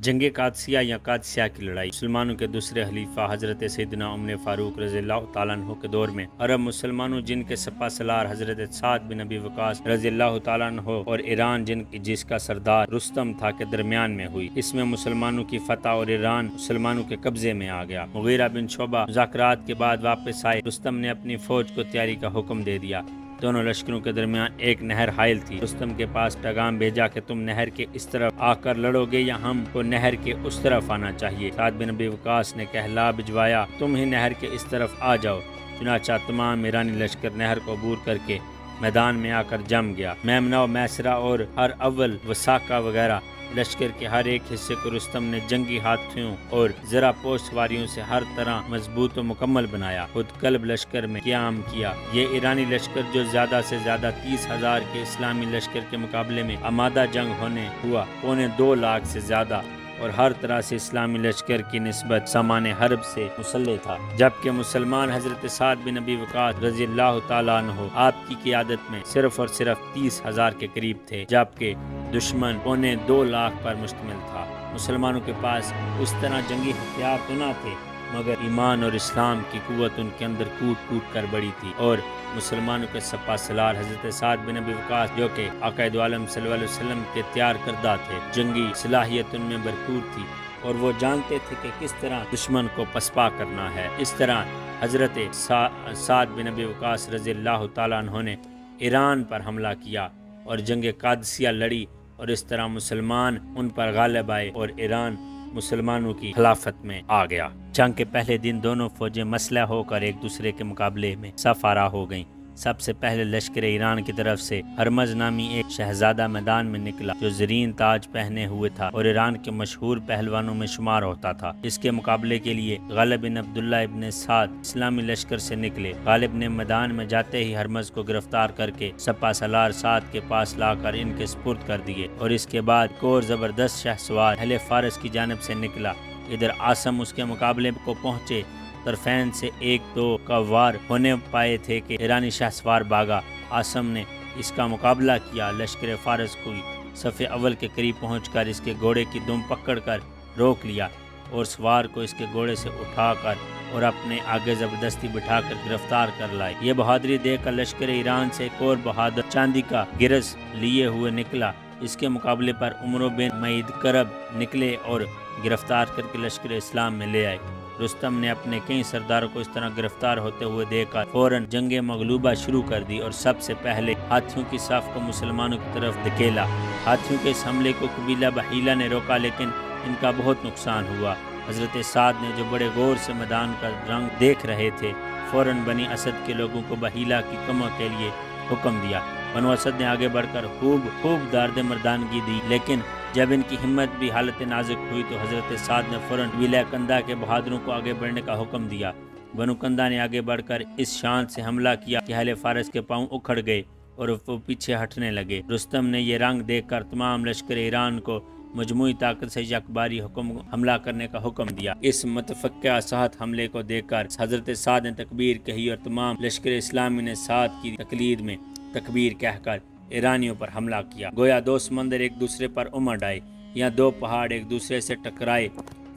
جنگ قادسیہ یا قادسیہ کی لڑائی مسلمانوں کے دوسرے خلیفہ حضرت سیدنا عمر فاروق رضی اللہ تعالیٰ عنہ کے دور میں عرب مسلمانوں جن کے سپہ سالار حضرت سعد بن ابی وقاص رضی اللہ تعالیٰ عنہ اور ایران جس کا سردار رستم تھا کے درمیان میں ہوئی۔ اس میں مسلمانوں کی فتح اور ایران مسلمانوں کے قبضے میں آ گیا۔ مغیرہ بن شعبہ مذاکرات کے بعد واپس آئے۔ رستم نے اپنی فوج کو تیاری کا حکم دے دیا۔ دونوں لشکروں کے درمیان ایک نہر حائل تھی۔ رستم کے پاس پیغام بھیجا کہ تم نہر کے اس طرف آ کر لڑو گے یا ہم کو نہر کے اس طرف آنا چاہیے۔ سعد بن ابی وقاص نے کہلا بھجوایا تم ہی نہر کے اس طرف آ جاؤ۔ چنانچہ تمام ایرانی لشکر نہر کو عبور کر کے میدان میں آ کر جم گیا۔ میمنہ و میسرہ اور ہر اول وساقہ وغیرہ لشکر کے ہر ایک حصے کو رستم نے جنگی ہاتھیوں اور زرہ پوش سواریوں سے ہر طرح مضبوط و مکمل بنایا۔ خود قلب لشکر میں قیام کیا۔ یہ ایرانی لشکر جو زیادہ سے زیادہ 30,000 کے اسلامی لشکر کے مقابلے میں آمادہ جنگ ہونے ہوا 2.25 لاکھ سے زیادہ اور ہر طرح سے اسلامی لشکر کی نسبت سامان حرب سے مسلح تھا، جبکہ مسلمان حضرت سعد بن ابی وقاص رضی اللہ تعالیٰ عنہ آپ کی قیادت میں صرف اور صرف 30,000 کے قریب تھے، جبکہ دشمن 2.25 لاکھ پر مشتمل تھا۔ مسلمانوں کے پاس اس طرح جنگی ہتھیار تو نہ تھے، مگر ایمان اور اسلام کی قوت ان کے اندر کوٹ کوٹ کر بڑی تھی، اور مسلمانوں کے سپہ سالار حضرت سعد بن ابی وقاص جو کہ آقا دو عالم صلی اللہ علیہ وسلم کے تیار کردہ تھے، جنگی صلاحیت ان میں بھرپور تھی اور وہ جانتے تھے کہ کس طرح دشمن کو پسپا کرنا ہے۔ اس طرح حضرت سعد بن ابی وقاص رضی اللہ تعالیٰ عنہ نے ایران پر حملہ کیا اور جنگ قادسیہ لڑی، اور اس طرح مسلمان ان پر غالب آئے اور ایران مسلمانوں کی خلافت میں آ گیا۔ جنگ کے پہلے دن دونوں فوجیں مسلح ہو کر ایک دوسرے کے مقابلے میں صف آرا ہو گئیں۔ سب سے پہلے لشکر ایران کی طرف سے ہرمز نامی ایک شہزادہ میدان میں نکلا جو زرین تاج پہنے ہوئے تھا اور ایران کے مشہور پہلوانوں میں شمار ہوتا تھا۔ اس کے مقابلے کے لیے غالب بن عبداللہ ابن سعد اسلامی لشکر سے نکلے۔ غالب نے میدان میں جاتے ہی ہرمز کو گرفتار کر کے سپہ سالار سعد کے پاس لا کر ان کے سپرد کر دیے، اور اس کے بعد ایک اور زبردست شہ سوار اہل فارس کی جانب سے نکلا۔ ادھر عاصم اس کے مقابلے کو پہنچے، طرفین سے 1-2 کا وار ہونے پائے تھے کہ ایرانی شاہ سوار بھاگا۔ عاصم نے اس کا مقابلہ کیا، لشکر فارس کو صف اول کے قریب پہنچ کر اس کے گھوڑے کی دم پکڑ کر روک لیا اور سوار کو اس کے گھوڑے سے اٹھا کر اور اپنے آگے زبردستی بٹھا کر گرفتار کر لائے۔ یہ بہادری دیکھ کر لشکر ایران سے ایک اور بہادر چاندی کا گرز لیے ہوئے نکلا۔ اس کے مقابلے پر عمر بن معید کرب نکلے اور گرفتار کر کے لشکر اسلام میں لے آئے۔ رستم نے اپنے کئی سرداروں کو اس طرح گرفتار ہوتے ہوئے دیکھ کر فوراً جنگ مغلوبہ شروع کر دی اور سب سے پہلے ہاتھیوں کی صف کو مسلمانوں کی طرف دھکیلا۔ ہاتھیوں کے اس حملے کو قبیلہ بحیلہ نے روکا، لیکن ان کا بہت نقصان ہوا۔ حضرت سعد نے جو بڑے غور سے میدان کا رنگ دیکھ رہے تھے، فوراً بنی اسد کے لوگوں کو بحیلہ کی کمک کے لیے حکم دیا۔ بنو اسد نے آگے بڑھ کر خوب دارد مردانگی دی، لیکن جب ان کی ہمت بھی حالت نازک ہوئی تو حضرت سعد نے فوراً قبیلہ کندہ کے بہادروں کو آگے بڑھنے کا حکم دیا۔ بنو کندہ نے آگے بڑھ کر اس شان سے حملہ کیا کہ اہل فارس کے پاؤں اکھڑ گئے اور وہ پیچھے ہٹنے لگے۔ رستم نے یہ رنگ دیکھ کر تمام لشکر ایران کو مجموعی طاقت سے یکباری حملہ کرنے کا حکم دیا۔ اس متفقہ صحت حملے کو دیکھ کر حضرت سعد نے تکبیر کہی اور تمام لشکر اسلامی نے سعد کی تقلید میں تکبیر کہہ کر ایرانیوں پر حملہ کیا۔ گویا 2 سمندر ایک دوسرے پر امڈ آئے یا 2 پہاڑ ایک دوسرے سے ٹکرائے۔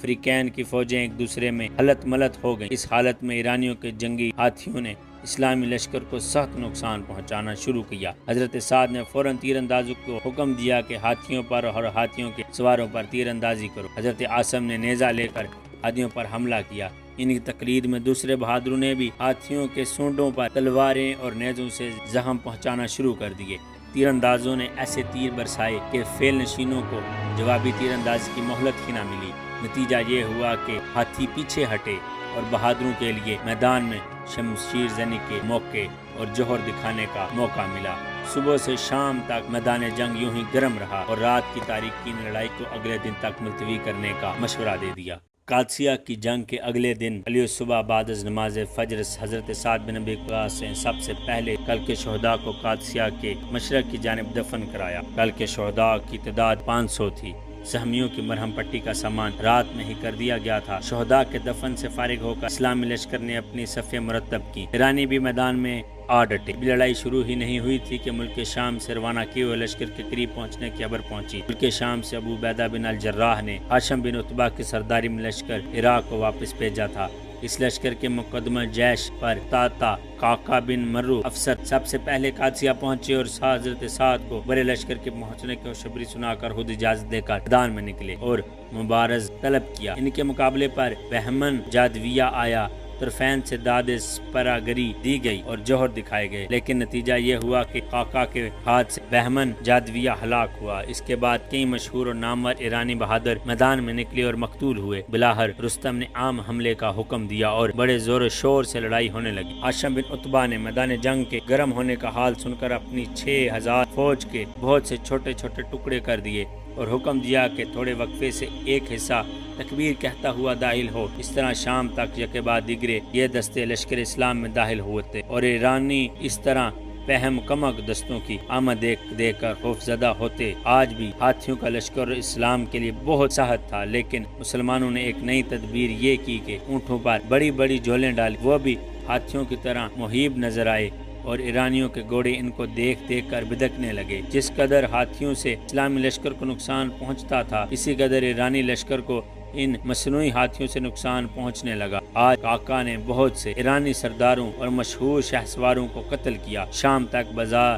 فریقین کی فوجیں ایک دوسرے میں ہلت ملت ہو گئیں۔ اس حالت میں ایرانیوں کے جنگی ہاتھیوں نے اسلامی لشکر کو سخت نقصان پہنچانا شروع کیا۔ حضرت سعد نے فوراً تیر اندازوں کو حکم دیا کہ ہاتھیوں پر اور ہاتھیوں کے سواروں پر تیر اندازی کرو۔ حضرت عاصم نے نیزہ لے کر ہاتھیوں پر حملہ کیا۔ ان کی تقلید میں دوسرے بہادروں نے بھی ہاتھیوں کے سونڈوں پر تلواریں اور نیزوں سے زخم پہنچانا شروع کر دیے۔ تیر اندازوں نے ایسے تیر برسائے کہ فیل نشینوں کو جوابی تیر اندازی کی مہلت ہی نہ ملی۔ نتیجہ یہ ہوا کہ ہاتھی پیچھے ہٹے اور بہادروں کے لیے میدان میں شمشیر زنی کے موقع اور جوہر دکھانے کا موقع ملا۔ صبح سے شام تک میدان جنگ یوں ہی گرم رہا اور رات کی تاریکی نے لڑائی کو اگلے دن تک ملتوی کرنے کا مشورہ دے دیا۔ قادسیہ کی جنگ کے اگلے دن علی صبح بعد از نماز فجر حضرت سعد بن ابی وقاص نے سب سے پہلے کل کے شہداء کو قادسیہ کے مشرق کی جانب دفن کرایا۔ کل کے شہداء کی تعداد 500 تھی۔ سہمیوں کی مرہم پٹی کا سامان رات میں ہی کر دیا گیا تھا۔ شہداء کے دفن سے فارغ ہو کر اسلامی لشکر نے اپنی صفیں مرتب کی۔ ایرانی بھی میدان میں آ ڈٹے۔ لڑائی شروع ہی نہیں ہوئی تھی کہ ملک شام سے روانہ کیے ہوئے لشکر کے قریب پہنچنے کی خبر پہنچی۔ ملک شام سے ابو عبیدہ بن الجراح نے ہاشم بن عتبہ کی سرداری میں لشکر عراق کو واپس بھیجا تھا۔ اس لشکر کے مقدمہ جیش پر تاتا کاکا بن مرو افسر سب سے پہلے قادسیہ پہنچے اور حضرت سعد کو بڑے لشکر کے پہنچنے کی خوشخبری سنا کر خود اجازت دے کر میدان میں نکلے اور مبارز طلب کیا۔ ان کے مقابلے پر بہمن جادویہ آیا، طرفین سے داد سپراگری دی گئی اور جوہر دکھائے گئے، لیکن نتیجہ یہ ہوا کہ کاکا کے ہاتھ سے بہمن جادویہ ہلاک ہوا۔ اس کے بعد کئی مشہور اور نامور ایرانی بہادر میدان میں نکلے اور مقتول ہوئے۔ بلاخر رستم نے عام حملے کا حکم دیا اور بڑے زور و شور سے لڑائی ہونے لگی۔ ہاشم بن عتبہ نے میدان جنگ کے گرم ہونے کا حال سن کر اپنی 6000 فوج کے بہت سے چھوٹے چھوٹے ٹکڑے کر دیے اور حکم دیا کہ تھوڑے وقفے سے ایک حصہ تکبیر کہتا ہوا داخل ہو۔ اس طرح شام تک یکے بعد دیگرے یہ دستے لشکر اسلام میں داخل ہوئے تھے اور ایرانی اس طرح پہم کمک دستوں کی آمد دیکھ کر خوف زدہ ہوتے۔ آج بھی ہاتھیوں کا لشکر اسلام کے لیے بہت سخت تھا، لیکن مسلمانوں نے ایک نئی تدبیر یہ کی کہ اونٹوں پر بڑی بڑی جھولیں ڈالی، وہ بھی ہاتھیوں کی طرح مہیب نظر آئے اور ایرانیوں کے گھوڑے ان کو دیکھ کر بدکنے لگے۔ جس قدر ہاتھیوں سے اسلامی لشکر کو نقصان پہنچتا تھا، اسی قدر ایرانی لشکر کو ان مصنوعی ہاتھیوں سے نقصان پہنچنے لگا۔ آج کاکا نے بہت سے ایرانی سرداروں اور مشہور شہسواروں کو قتل کیا۔ شام تک بازار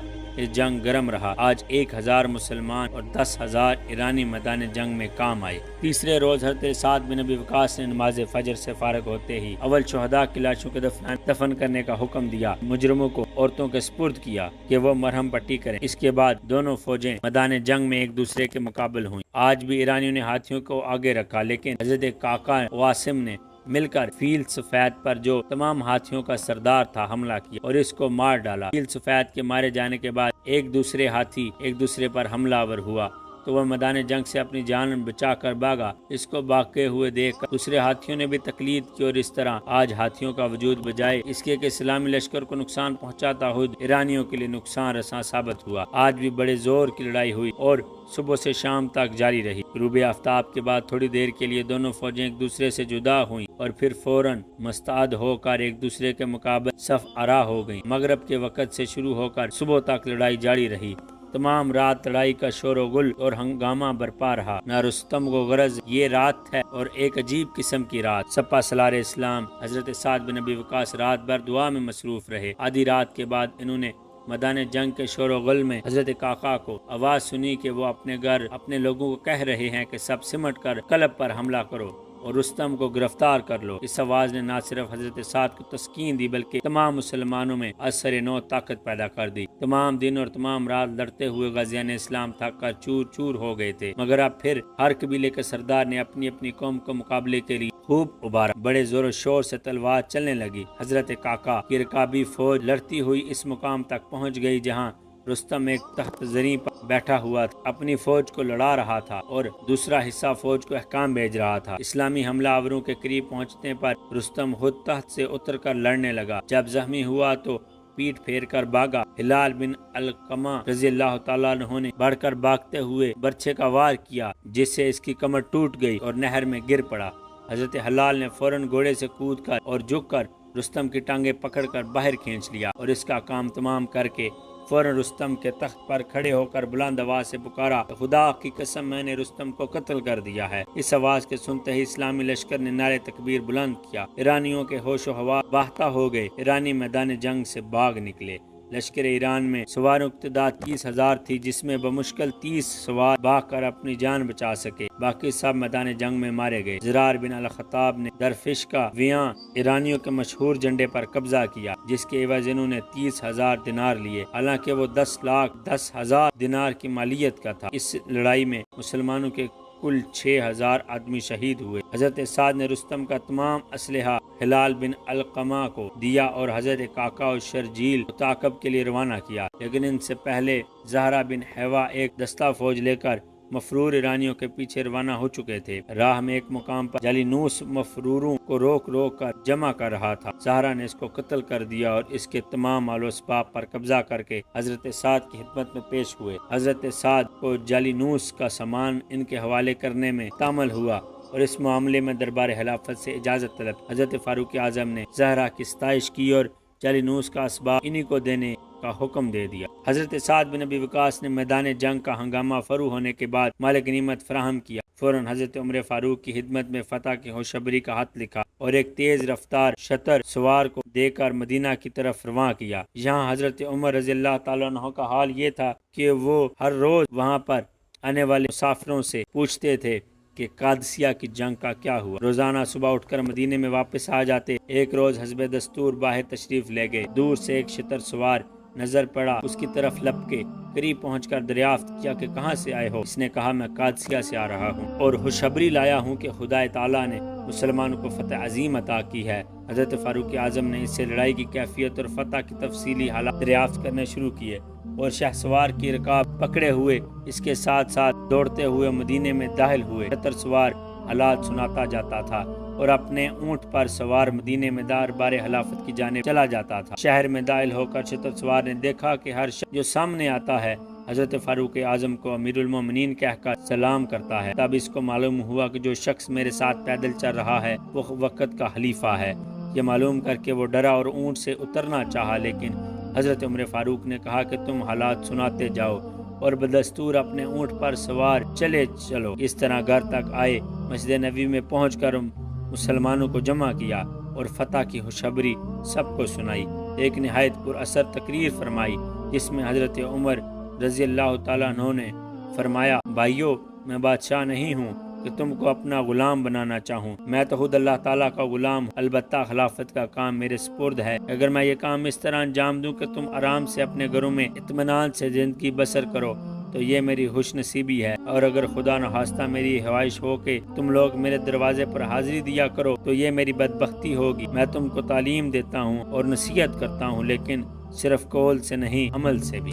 جنگ گرم رہا۔ آج 1000 مسلمان اور 10,000 ایرانی میدان جنگ میں کام آئے۔ تیسرے روز حضرت سعد بن ابی وقاص نے نماز فجر سے فارغ ہوتے ہی اول شہداء کی لاشوں کے دفن کرنے کا حکم دیا، مجرموں کو عورتوں کے سپرد کیا کہ وہ مرہم پٹی کریں۔ اس کے بعد دونوں فوجیں میدان جنگ میں ایک دوسرے کے مقابل ہوئیں۔ آج بھی ایرانیوں نے ہاتھیوں کو آگے رکھا، لیکن حضرت کاکا واسم نے مل کر فیل سفید پر جو تمام ہاتھیوں کا سردار تھا حملہ کیا اور اس کو مار ڈالا۔ فیل سفید کے مارے جانے کے بعد ایک دوسرے ہاتھی ایک دوسرے پر حملہ آور ہوا تو وہ میدان جنگ سے اپنی جان بچا کر بھاگا۔ اس کو بھاگتے ہوئے دیکھ کر دوسرے ہاتھیوں نے بھی تقلید کی اور اس طرح آج ہاتھیوں کا وجود بجائے اس کے کہ اسلامی لشکر کو نقصان پہنچاتا خود ایرانیوں کے لیے نقصان رساں ثابت ہوا۔ آج بھی بڑے زور کی لڑائی ہوئی اور صبح سے شام تک جاری رہی۔ غروب آفتاب کے بعد تھوڑی دیر کے لیے دونوں فوجیں ایک دوسرے سے جدا ہوئیں اور پھر فوراً مستعد ہو کر ایک دوسرے کے مقابل صف آرا ہو گئیں۔ مغرب کے وقت سے شروع ہو کر صبح تک لڑائی جاری رہی۔ تمام رات لڑائی کا شور و غل اور ہنگامہ برپا رہا۔ نہ رستم کو غرض یہ رات ہے اور ایک عجیب قسم کی رات۔ سپہ سالار اسلام حضرت سعد بن ابی وقاص رات بھر دعا میں مصروف رہے۔ آدھی رات کے بعد انہوں نے میدان جنگ کے شور و غل میں حضرت کاکا کو آواز سنی کہ وہ اپنے گھر اپنے لوگوں کو کہہ رہے ہیں کہ سب سمٹ کر قلب پر حملہ کرو اور رستم کو گرفتار کر لو۔ اس آواز نے نہ صرف حضرت سعد کو تسکین دی بلکہ تمام مسلمانوں میں اثر نو طاقت پیدا کر دی۔ تمام دن اور تمام رات لڑتے ہوئے غازیان اسلام تھک کر چور چور ہو گئے تھے، مگر اب پھر ہر قبیلے کے سردار نے اپنی اپنی قوم کو مقابلے کے لیے خوب ابھارا۔ بڑے زور و شور سے تلوار چلنے لگی۔ حضرت کاکا کی رکابی فوج لڑتی ہوئی اس مقام تک پہنچ گئی جہاں رستم ایک تخت زریں پر بیٹھا ہوا تھا، اپنی فوج کو لڑا رہا تھا اور دوسرا حصہ فوج کو احکام بھیج رہا تھا۔ اسلامی حملہ آوروں کے قریب پہنچنے پر رستم خود تخت سے اتر کر لڑنے لگا۔ جب زخمی ہوا تو پیٹ پھیر کر بھاگا۔ ہلال بن علقمہ رضی اللہ تعالیٰ عنہ نے بڑھ کر بھاگتے ہوئے برچے کا وار کیا جس سے اس کی کمر ٹوٹ گئی اور نہر میں گر پڑا۔ حضرت ہلال نے فوراً گھوڑے سے کود کر اور جھک کر رستم کی ٹانگیں پکڑ کر باہر کھینچ لیا اور اس کا کام تمام کر کے فوراً رستم کے تخت پر کھڑے ہو کر بلند آواز سے پکارا، خدا کی قسم میں نے رستم کو قتل کر دیا ہے۔ اس آواز کے سنتے ہی اسلامی لشکر نے نعرے تکبیر بلند کیا۔ ایرانیوں کے ہوش و حواس باختہ ہو گئے۔ ایرانی میدان جنگ سے بھاگ نکلے۔ لشکر ایران میں سواروں کی تعداد 30,000 تھی، جس میں بمشکل 30 سوار بھاگ کر اپنی جان بچا سکے، باقی سب میدان جنگ میں مارے گئے۔ زرار بن الخطاب نے درفش کا ویاں ایرانیوں کے مشہور جھنڈے پر قبضہ کیا، جس کے عوض انہوں نے 30,000 دینار لیے، حالانکہ وہ 10,10,000 دینار کی مالیت کا تھا۔ اس لڑائی میں مسلمانوں کے کل 6,000 آدمی شہید ہوئے۔ حضرت سعد نے رستم کا تمام اسلحہ ہلال بن علقمہ کو دیا اور حضرت کاکا اور شرجیل کو تعاقب کے لیے روانہ کیا، لیکن ان سے پہلے زہرہ بن حیوہ ایک دستہ فوج لے کر مفرور ایرانیوں کے پیچھے روانہ ہو چکے تھے۔ راہ میں ایک مقام پر جالینوس مفروروں کو روک کر جمع کر رہا تھا۔ زہرہ نے اس کو قتل کر دیا اور اس کے تمام مال و اسباب پر قبضہ کر کے حضرت سعد کی خدمت میں پیش ہوئے۔ حضرت سعد کو جالینوس کا سامان ان کے حوالے کرنے میں تعمل ہوا اور اس معاملے میں دربار خلافت سے اجازت طلب۔ حضرت فاروق اعظم نے زہرہ کی ستائش کی اور جالینوس کا اسباب انہی کو دینے کا حکم دے دیا۔ حضرت سعد بن ابی وقاص نے میدان جنگ کا ہنگامہ فرو ہونے کے بعد مال غنیمت فراہم کیا۔ فوراً حضرت عمر فاروق کی خدمت میں فتح کی خوشخبری کا خط لکھا اور ایک تیز رفتار شتر سوار کو دے کر مدینہ کی طرف رواں کیا۔ یہاں حضرت عمر رضی اللہ تعالیٰ عنہ کا حال یہ تھا کہ وہ ہر روز وہاں پر آنے والے مسافروں سے پوچھتے تھے کہ قادسیہ کی جنگ کا کیا ہوا۔ روزانہ صبح اٹھ کر مدینے میں واپس آ جاتے۔ ایک روز حسب دستور باہر تشریف لے گئے۔ دور سے ایک شتر سوار نظر پڑا، اس کی طرف لپکے، قریب پہنچ کر دریافت کیا کہ کہاں سے آئے ہو؟ اس نے کہا میں قادسیہ سے آ رہا ہوں اور خوشخبری لایا ہوں کہ خدا تعالیٰ نے مسلمانوں کو فتح عظیم عطا کی ہے۔ حضرت فاروق اعظم نے اس سے لڑائی کی کیفیت اور فتح کی تفصیلی حالات دریافت کرنے شروع کیے اور شہ سوار کی رکاب پکڑے ہوئے اس کے ساتھ ساتھ دوڑتے ہوئے مدینے میں داخل ہوئے۔ شتر سوار حالات سناتا جاتا تھا اور اپنے اونٹ پر سوار مدینے میں دربار خلافت کی جانب چلا جاتا تھا۔ شہر میں داخل ہو کر شتر سوار نے دیکھا کہ ہر شخص جو سامنے آتا ہے حضرت فاروق اعظم کو امیر المومنین کہہ کر سلام کرتا ہے۔ تب اس کو معلوم ہوا کہ جو شخص میرے ساتھ پیدل چل رہا ہے وہ وقت کا خلیفہ ہے۔ یہ معلوم کر کے وہ ڈرا اور اونٹ سے اترنا چاہا، لیکن حضرت عمر فاروق نے کہا کہ تم حالات سناتے جاؤ اور بدستور اپنے اونٹ پر سوار چلے چلو۔ اس طرح گھر تک آئے، مسجد نبوی میں پہنچ کر مسلمانوں کو جمع کیا اور فتح کی خوشخبری سب کو سنائی۔ ایک نہایت پر اثر تقریر فرمائی جس میں حضرت عمر رضی اللہ تعالیٰ عنہ نے فرمایا بھائیو، میں بادشاہ نہیں ہوں کہ تم کو اپنا غلام بنانا چاہوں، میں تو خود اللہ تعالیٰ کا غلام ہوں۔ البتہ خلافت کا کام میرے سپرد ہے۔ اگر میں یہ کام اس طرح انجام دوں کہ تم آرام سے اپنے گھروں میں اطمینان سے زندگی بسر کرو تو یہ میری خوش نصیبی ہے، اور اگر خدا نخواستہ میری خواہش ہو کہ تم لوگ میرے دروازے پر حاضری دیا کرو تو یہ میری بدبختی ہوگی۔ میں تم کو تعلیم دیتا ہوں اور نصیحت کرتا ہوں، لیکن صرف قول سے نہیں، عمل سے بھی۔